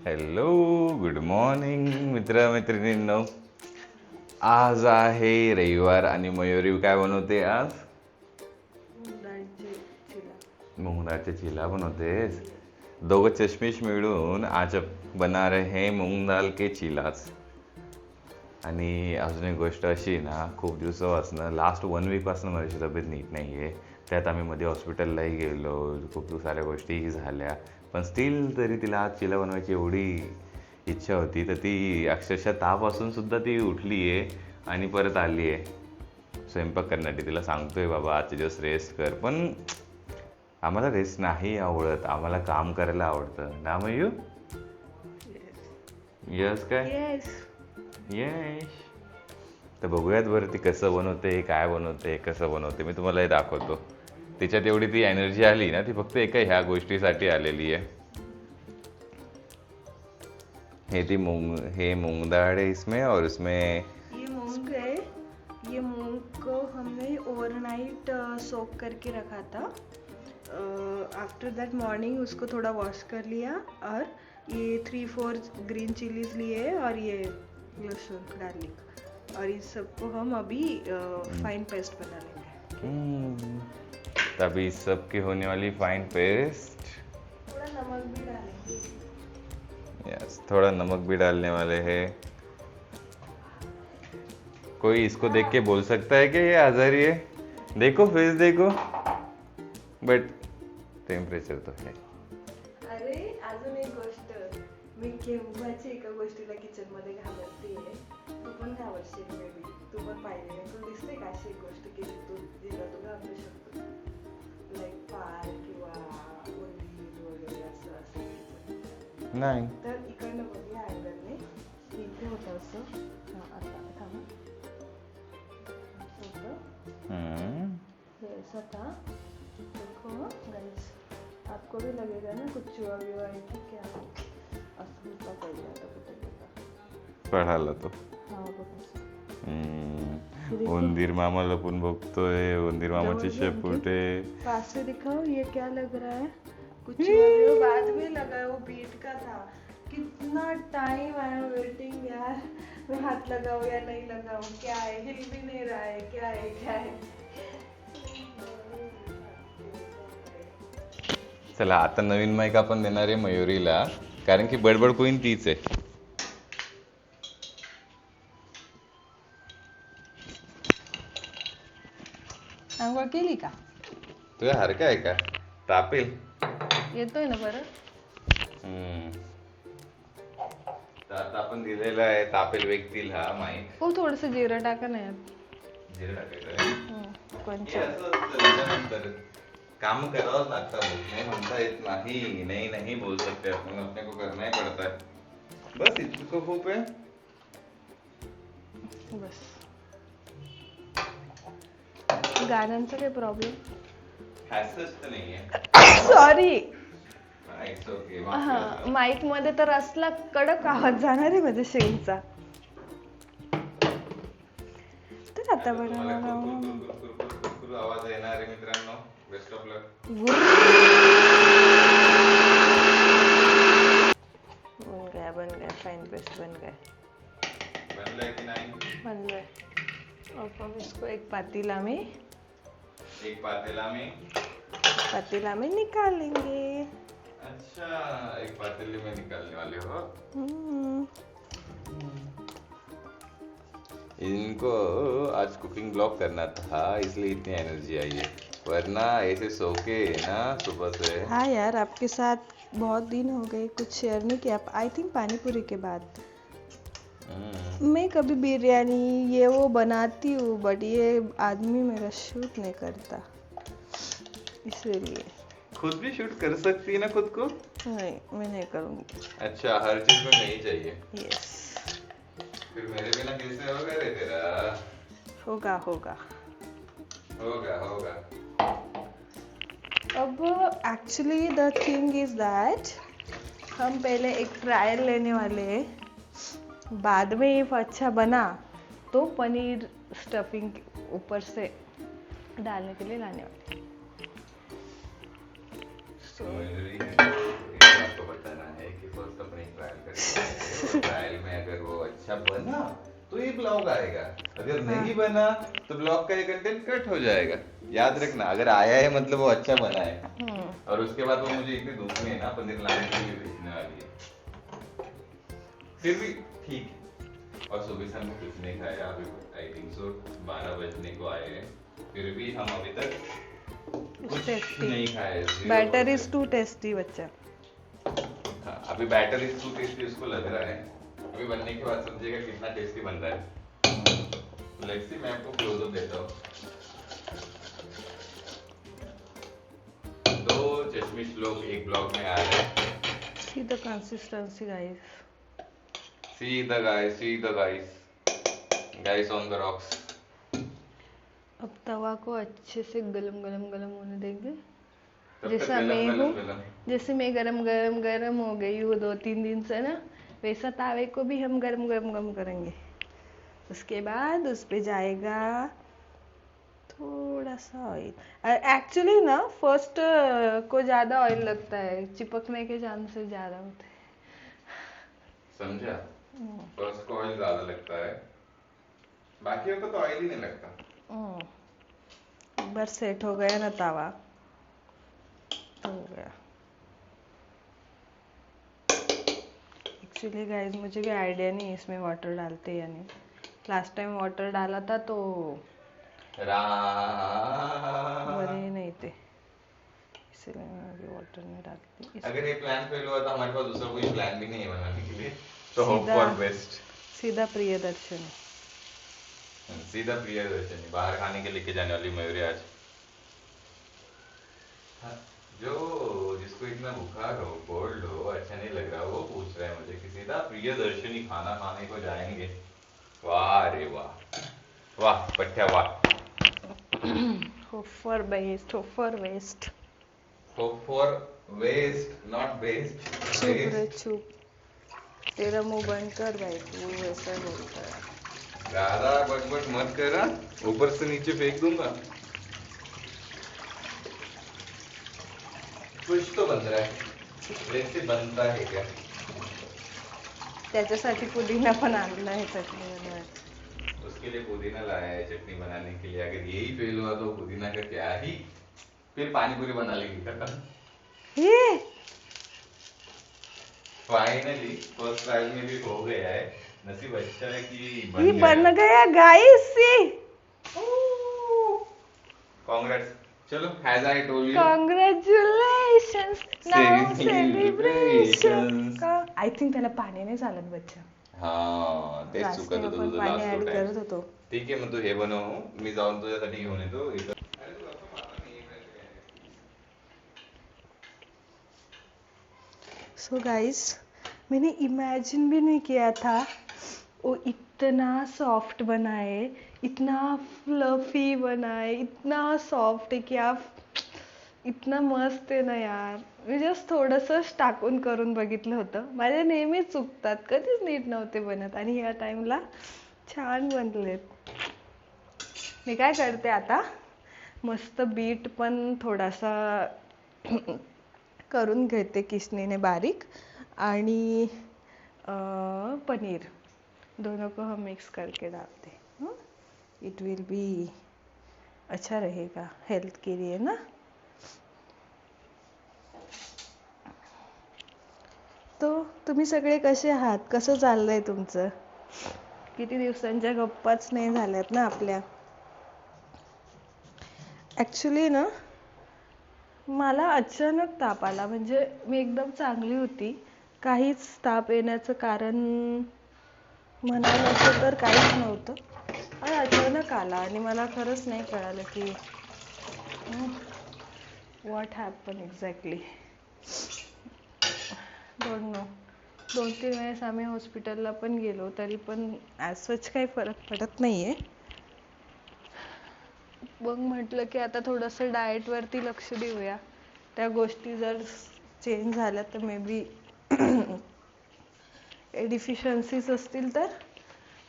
Hello, good morning मित्र-मैत्रिणींनो. आज आहे रविवार आणि मयुरी काय बनवते आज? मूंग दाल चिला बनवतेस. दोघं चष्मिश मिळून आज बना रहे हैं मूंग दाल के चिलाच. आणि अजून एक गोष्ट अशी ना, खूप दिवसापासून लास्ट 1 वीकपासून माझी तब्येत नीट नाही आहे. त्यात आम्ही मध्ये हॉस्पिटललाही गेलो, खूप साऱ्या गोष्टीही झाल्या, पण स्टील तरी तिला आज चिला बनवायची एवढी इच्छा होती, तर ती अक्षरशः ताप असून सुद्धा ती उठली आहे आणि परत आली आहे स्वयंपाक करण्यासाठी. तिला सांगतोय बाबा आजचे दिवस रेस्ट कर, पण आम्हाला रेस्ट नाही आवडत, आम्हाला काम करायला आवडतं ना मयू? यस काय? यस. तर बघूयात बरं ती कसं बनवते, काय बनवते, कसं बनवते. मी तुम्हाला हे दाखवतो. तिच्यात एवढी ती एनर्जी आली ना, ती फक्त एका ह्या गोष्टीसाठी आलेली आहे. हे मूंग दाल है इसमें, और इसमें ये मूंग है. ये मूंग को हमने ओवरनाइट सोक करके रखा था. आफ्टर दैट मॉर्निंग उसको थोड़ा वॉश कर लिया, और ये 3-4 ग्रीन चिलीज लिए और ये लहसुन गार्लिक, और इस सबको हम अभी फाइन पेस्ट बना लेंगे. तभी इस सब की होने वाली फाइन पेस्ट. थोड़ा नमक भी डालेंगे. यस, थोड़ा नमक भी डालने वाले हैं. कोई इसको देख के बोल सकता है कि ये आजारी है? देखो फेस देखो, बट टेम्परेचर तो है. अरे अजून एक गोष्ट, मी केव्हाची एका गोष्टीला किचन मध्ये घाबरतेय. तू पण घाबरशील मे बी, तू पण पाहिजे. तुला दिसते का अशी एक गोष्ट की जिला तू घाबरू शकतो, लाईक पार किंवा उंदीर वगैरे असं असं. नाही. तर इकडनं बघ, या अँगलने इथे होतं असं. आता थांबा होतं हे असं था. देखो गाइस, आपको भी लगेगा ना कुछ चुहा विवा है कि क्या. असं होता पाहिजे आता कुठे गेला पळाला तो. हा बघ. उंदीर मामा लपून बघतोय, उंदीर मामाची शेपूटे. पास से दिखाओ, ये क्या लग रहा है. कुछ चुहा विवा बाद में लगा है, वो बीट का था. कितना टाइम आई एम वेटिंग यार. मैं हाथ लगाऊं या नहीं लगाऊं, क्या है, हिल भी नहीं रहा है, क्या है क्या है. चला आता नवीन माईक आपण देणार आहे मयुरीला, कारण की बडबड क्वीन तीच आहे. अंघोळ केली का? तुझ्या हरका आहे का? तापेल. येतोय ना बरं. तर आता आपण दिलेला आहे तापेल व्यक्तीला हा माईक. हो, थोडस जिरं टाका ना यात. जिरं टाकायचं. कोणचं? हे असं असतं, त्याच्यानंतर काम करावंच लागतं. नाही म्हणता येत नाही. नाही नहीं बोल सकते आपण, अपने को करना ही पड़ता है. बस इतकं खूप आहे. बस. गाण्यांचा काही प्रॉब्लेम? हॅसच तर नाहीये. सॉरी. It's okay. हा, माईक मध्ये तर असला कडक आवाज जाणार आहे माझ्या शेंगचा. तर आता बनवणार आवाज येणार आहे मित्रांनो. Best of luck. बन गया फाइन पेस्ट बन गया. बनलाय की नाही? बनलंय. अब इसको एक पातीला में निकालेंगे. अच्छा, एक पातेले में निकालने वाले हो. इनको आज कुकिंग ब्लॉग करना था, इसलिए इतनी एनर्जी आई है, वरना ऐसे सो के ना सुबह से. हाँ यार, आपके साथ बहुत दिन हो गए, कुछ शेयर नहीं किया. आई थिंक पानीपुरी के बाद. मैं कभी बिरयानी ये वो बनाती हूँ, बट ये आदमी मेरा शूट नहीं करता, इसलिए. खुद भी शूट कर सकती है ना खुद को? नहीं, मैं नहीं करूँगी. अच्छा, हर चीज में नहीं चाहिए. यस. फिर मेरे बिना कैसे होगा रे तेरा? होगा. अब actually the thing is that हम पहले एक ट्रायल लेने वाले हैं, बाद में इफ अच्छा बना तो पनीर स्टफिंग ऊपर से डालने के लिए लाने वाले. आपको बताना है कि फर्स्ट अपने ट्रायल अच्छा बना तो ये ब्लॉग आएगा, अगर नहीं बना तो ब्लॉग का ये कंटेंट कट हो जाएगा। याद रखना, अगर आया है मतलब वो अच्छा बना है। और उसके बाद वो मुझे इतनी धूप में ना पनीर लाने के लिए भेजने वाली है, फिर भी ठीक है। और सुबह से हमने कुछ नहीं खाया, अभी आई थिंक सो 12 बजने को आए हैं, फिर भी हम अभी तक कुछ नहीं खाए। बैटर इज टू टेस्टी बच्चा। हाँ, अभी बैटर इज टू टेस्टी उसको लग रहा है, अभी बनने के बाद समझेगा कितना टेस्टी बन रहा है। लेट्स सी, मैं आपको क्लोज अप देता हूँ। दो चश्मिश लोग एक ब्लॉग में आ रहे हैं। See the consistency, guys. See the guys on the rocks. अब तवा को अच्छे से गलम गलम गलम होने देंगे। तब तक जैसा गलम मैं गलम हूँ, गलम। जैसे मैं गरम गरम गरम हो गई हूँ 2-3 दिन से ना, वैसा तावे को भी हम गरम गरम गरम करेंगे। उसके बाद उस पे जाएगा थोड़ा सा ऑयल। एक्चुअली ना फर्स्ट को ज़्यादा ऑयल लगता है, चिपकने के चांसेस ज़्यादा होते हैं। समझा? फर्स्ट को ऑयल ज्यादा लगता है, बाकियों को तो ऑयल ही नहीं लगता। एक बार सेट हो गया ना तावा तो हो गया। एक्चुअली गाइस मुझे कोई आइडिया नहीं इसमें वाटर डालते या नहीं। लास्ट टाइम वाटर डाला था तो बने नहीं थे, इसलिए मैं अभी वाटर नहीं डालती। अगर ये प्लान फेल हुआ तो हमारे पास दूसरा कोई प्लान भी नहीं है बनाने के लिए, तो होप सीधा फॉर बेस्ट। सीधा प्रियदर्शनी। सीधा प्रियदर्शनी बाहर खाने के लेके जाने वाली मयूरी आज। हाँ, जो जिसको इतना बुखार हो, कोल्ड हो, अच्छा नहीं लग रहा, वो पूछ रहा है मुझे कि सीधा प्रियदर्शनी खाना खाने को जाएंगे। वाह रे वाह, वाह पट्या वाह। Hope for best, hope for west. Hope for west not best. चुप रे चुप, तेरा मुंह बंद कर भाई, तू वैसा बोलता है। ज्यादा बकबक मत करा, ऊपर से नीचे फेंक दूंगा। कुछ तो बन रहा है, वैसे बनता है क्या? त्याच्यासाठी पुदिना पण आणला आहे चटणी बनवायला। उसके लिए पुदीना लाया है चटनी बनाने के लिए। अगर यही फेल हुआ तो पुदीना का क्या ही, फिर पानी पूरी बना लेंगे खत्म। ये फाइनली फर्स्ट ट्रायल में भी हो गया है, नसीब अच्छा है कि ये बन बन गया गाइस। See congrats. चलो as I told you, congratulations, now celebration. Celebrations. I think त्याला पाणी नाही चालत बच्चा। हाँ तेच लास्ट चुकत टाइम होतं आपण तुझं पाणी लास्ट ऍड टू करत टाइम्स। होतो। ठीक आहे मग तू हे बनव, मी जाऊन तुझ्यासाठी घेऊन येतो इथं। अरे तू गप्पा मारला नाही इकडे. सो गाइस, मैंने इमेजिन भी नहीं किया था वो इतना सॉफ्ट बना है, इतना फ्लफी बना है, इतना सॉफ्ट है कि आप इतना मस्त आहे ना यार। मी जस्ट थोडंसंच टाकून करून बघितलं होतं, माझे नेहमीच चुकतात, कधीच नीट नव्हते बनत आणि ह्या टाइमला छान बनलेत। मी काय करते आता, मस्त बीट पण थोडासा करून घेते किसनीने बारीक, आणि पनीर दोनों को हम मिक्स करके डालते। इट विल बी अच्छा रहेगा हेल्थ के लिए ना। तो तुम्ही सगळे कसे आहात, कसं चाललंय तुमचं? किती दिवसांच्या गप्पाच नाही झाल्यात ना आपल्या। ॲक्च्युली ना मला अचानक ताप आला, म्हणजे मी एकदम चांगली होती, काहीच ताप येण्याचं कारण म्हणायचं तर काहीच नव्हतं, आणि अचानक आला आणि मला खरंच नाही कळालं की what happen exactly. Don't know. 2-3 वेळेस आम्ही हॉस्पिटलला पण गेलो, तरी पण ॲज सच काही फरक पडत नाही आहे। मग म्हटलं की आता थोडंसं डाएटवरती लक्ष देऊया, त्या गोष्टी जर चेंज झाल्या तर मे बी डिफिशियन्सीज असतील तर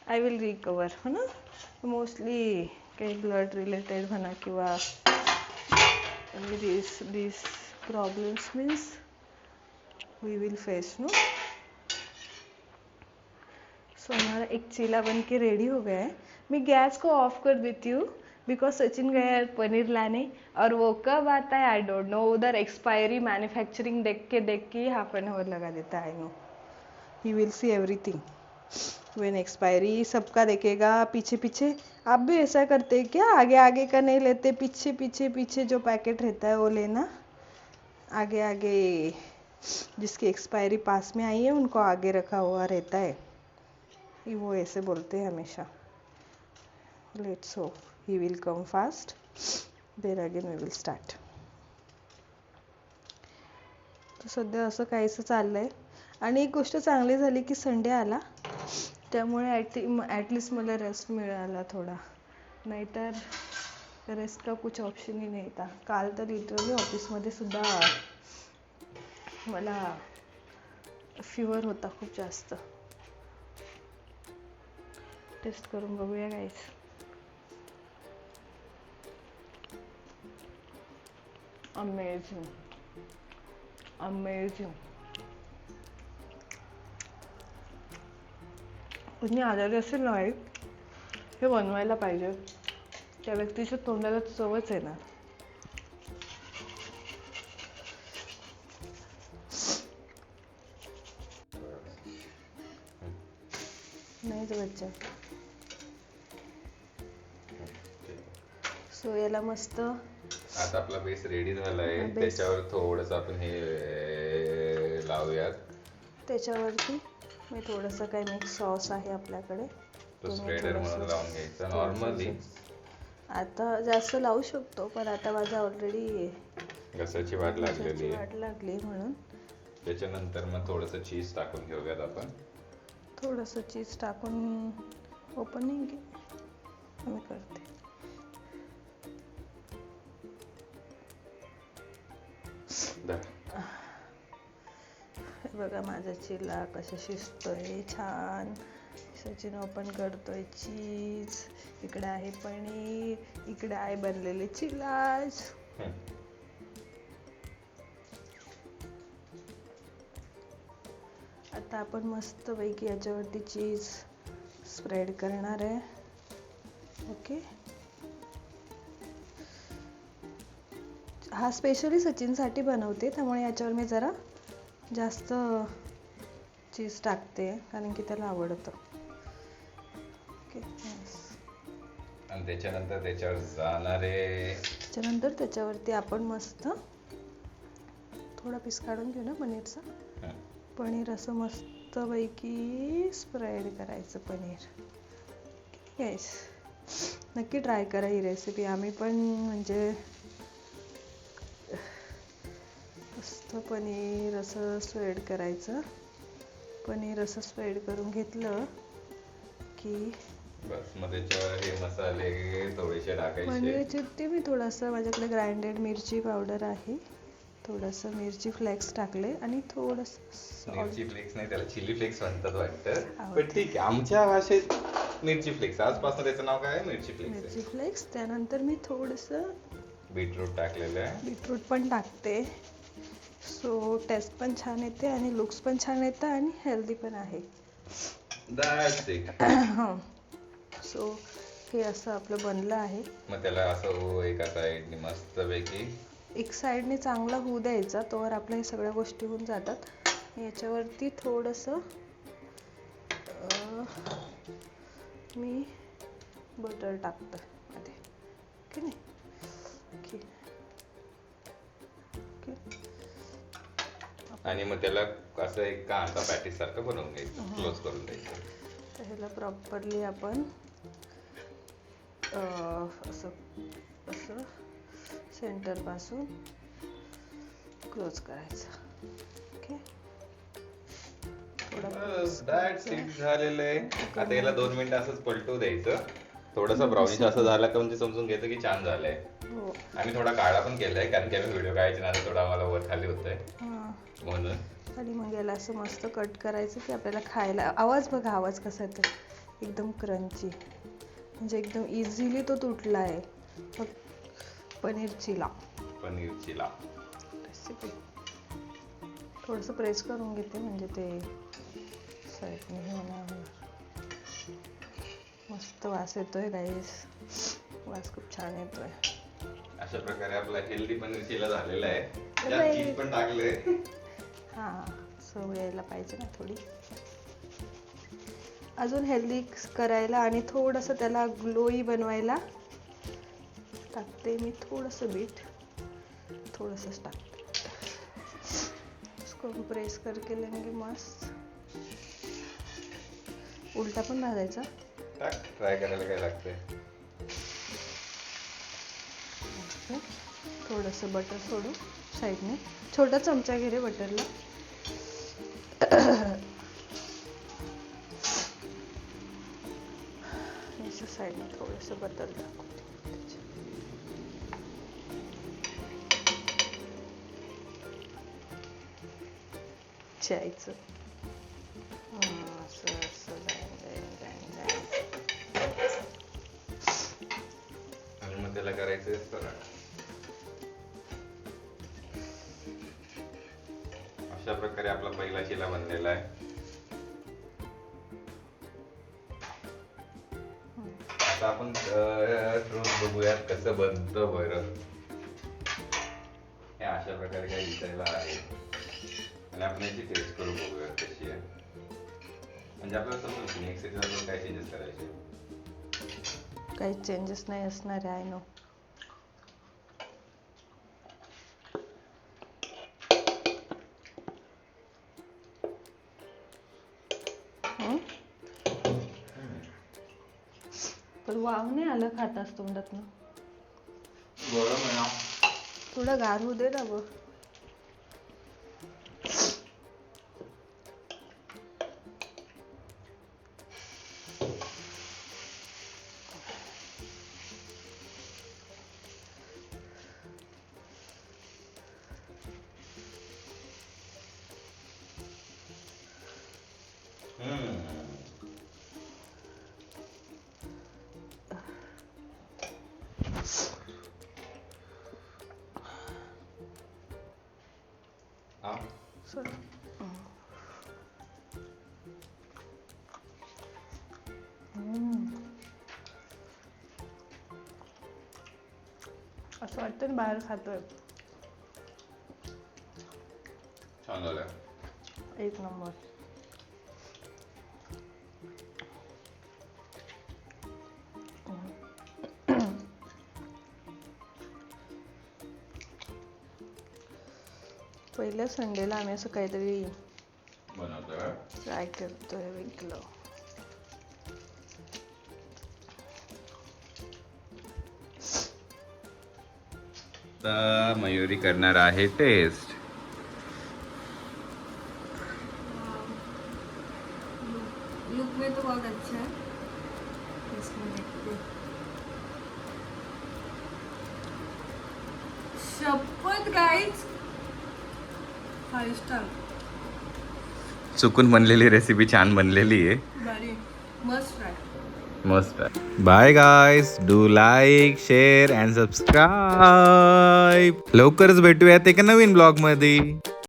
आय विल रिकवर, हो ना। मोस्टली काही ब्लड रिलेटेड म्हणा किंवा this problems means we will face, no. So हमारा एक चीला बन के रेडी हो गया है. मैं गैस को ऑफ कर देती हूँ बिकॉज सचिन गया है पनीर लाने और वो कब आता है आई डोंट नो. उधर एक्सपायरी मैन्युफैक्चरिंग देख के हाफ एन आवर लगा देता है. No he will see everything when expiry. सबका देखेगा पीछे पीछे. आप भी ऐसा करते हैं क्या? आगे आगे का नहीं लेते, पीछे पीछे पीछे जो पैकेट रहता है वो लेना. आगे आगे जिसकी एक्सपायरी पास में आई है उनको आगे रखा हुआ रहता है. वो ऐसे बोलते हैं हमेशा. Let's hope he will come fast. Then again we will start. तर सध्या असं काहीसं चाललंय. आणि एक गोष्ट चांगली झाली की संडे आला, त्यामुळे ॲटलिस्ट मला रेस्ट मिळाला थोडा. नाहीतर रेस्ट का कुछ ऑप्शन ही नहीं था. काल तर लिटरली ऑफिसमध्ये सुद्धा मला फीवर होता खूप जास्त. टेस्ट करून बघूया गाईस. Amazing amazing. कोणी आजारी असेल ना हे बनवायला पाहिजे. त्या व्यक्तीच्या तोंडाला चवच येणार. नाही बच्चा. सो याला मस्त आता आपला बेस रेडी झालाय. बेस. त्याच्यावर थोडंसं आपण हे लावूयात. त्याच्यावरती मी थोडंसं काही मिक्स सॉस आहे आपल्याकडे तो मी स्प्रेडर थोडंसं- म्हणून लावून घ्यायचा नॉर्मली. आता जास्त लावू शकतो पण आता माझा ऑलरेडी घसाची वाट लागलेली आहे. वाट लागली म्हणून त्याच्यानंतर मग थोडंसं चीज टाकून घेऊयात आपण. थोडंसं चीज टाकून ओपनिंग मी करते. हे बघा माझा चिला कसा शिजतोय छान. सचिन ओपन करतोय चीज. इकडे आहे पनीर, इकडे आहे बनलेले चिलाज. आता आपण मस्तपैकी याच्यावरती चीज स्प्रेड करणार आहे. ओके. हा स्पेशली सचिनसाठी बनवते त्यामुळे याच्यावर मी जरा जास्त चीज टाकते कारण की त्याला आवडतं. ओके. आणि त्याच्यानंतर त्याच्यावर जाणारे त्याच्यानंतर त्याच्यावरती आपण मस्त थोडा पीस काढून घेऊ ना पनीरचा. पनीर असं मस्तपैकी स्प्रेड करायचं पनीर. येस नक्की ट्राय करा ही रेसिपी. आम्ही पण म्हणजे मस्त पनीर असं स्प्रेड करायचं. पनीर असं स्प्रेड करून घेतलं की बस मग त्याच्यावर हे मसाले थोडेसे टाकायचे. पनीरची ते मी थोडंसं माझ्याकडे ग्राइंडेड मिरची पावडर आहे. थोडंसं मिरची फ्लेक्स टाकले आणि थोडंसं मिरची फ्लेक्स नाही त्याला चिली फ्लेक्स म्हणतात वाटतं. आवडतं. पण ठीक आहे आमच्या भाषेत मिरची फ्लेक्स. आजपासून त्याचं नाव काय आहे? मिरची फ्लेक्स आहे. मिरची फ्लेक्स. त्यानंतर मी थोडंसं बीटरूट टाकलेलं आहे. बीटरूट पण टाकते. सो टेस्ट पण छान येते आणि लुक्स पण छान येतं आणि हेल्दी पण आहे. That's it. सो हे असं आपलं बनलं आहे. मग त्याला असं एका साईडने मस्तपैकी एक साईडने चांगला होऊ द्यायचा तोवर आपल्या हे सगळ्या गोष्टी होऊन जातात. याच्यावरती थोडंसं मी बटर टाकतं मध्ये. ओके नाही ओके ओके. आणि मग त्याला असं एक कांदा पॅटीस सारखं बनवून घ्यायचं. क्लोज करून द्यायचं. तर ह्याला प्रॉपरली आपण असं असं सेंटरपासून क्लोज करायचं. ओके. दॅट्स इट झालेलं आहे. आता याला 2 मिनिटं असंच पलटू द्यायचं. थोडंसं ब्राउनिश असं झालं का म्हणजे समजून घ्यायचं की छान झालंय. हो. आम्ही थोडा काळा पण केलाय कारण की आम्ही व्हिडिओ काढायचे ना थोडा आम्हाला वर खाली होतंय हां. म्हणून. आणि मग याला असं मस्त कट करायचं की आपल्याला खायला. आवाज बघा आवाज कसा येतो. एकदम क्रंची म्हणजे एकदम इझिली तो तुटला आहे. पनीर चिला रेसिपी थोडंसं प्रेस करून घेते म्हणजे ते साईडने हे होणार. मस्त वास येतोय गाईस, वास खूप छान येतोय. अशा प्रकारे आपला हेल्दी पनीर चिला झालेला आहे. बाई. त्यात चीज पण टाकले. हां, चव यायला पाहिजे ना थोडी. अजून हेल्दी करायला आणि थोडंसं त्याला ग्लोई बनवायला टाकते मी थोडंसं बीट, थोडंसंच टाकते. इसको प्रेस करके लेंगे मस्त. उलटा पण भाजायचा. टाक, ट्राय करायला काय लागतंय. थोडंसं बटर सोडू साईडने. छोटा चमचा घे रे बटरला. याच्या साईडने थोडंसं बटर टाकू. च्यायचं असं असं जाईन. आणि मग त्याला करायचं सरळ. अशा प्रकारे आपला पहिला चिला बनलेला आहे. आता आपण रोज बघूयात कसं बनतं बरं. हे अशा प्रकारे काही दिसायला आहे आणि आपण याची टेस्ट करून बघूयात कशी आहे. म्हणजे आपल्याला समजून की नेक्स्ट सीजन आपण काय चेंजेस करायचे. काही चेंजेस नाही असणार आहे. I know. पण वाव नाही आलं खातास तोंडातनं. गरम आहे ना. थोडं गार होऊ दे ना बघ. सर असं वाटतं ना बाहेर खातोय. छान झालं. एक नंबर. पहिल्या संडेला आम्ही असं काहीतरी बनवतोय. ट्राय करतोय वेगळं. तर मयुरी करणार आहे टेस्ट. लुक में तो बहुत अच्छा है. इसमें देखते. शपथ गाइस, 5 स्टार. चुकून बनलेली रेसिपी छान बनलेली आहे. भारी. Must try. मस्त. Bye guys, do like, share and subscribe. लवकरच भेटूयात एका नवीन ब्लॉग मध्ये.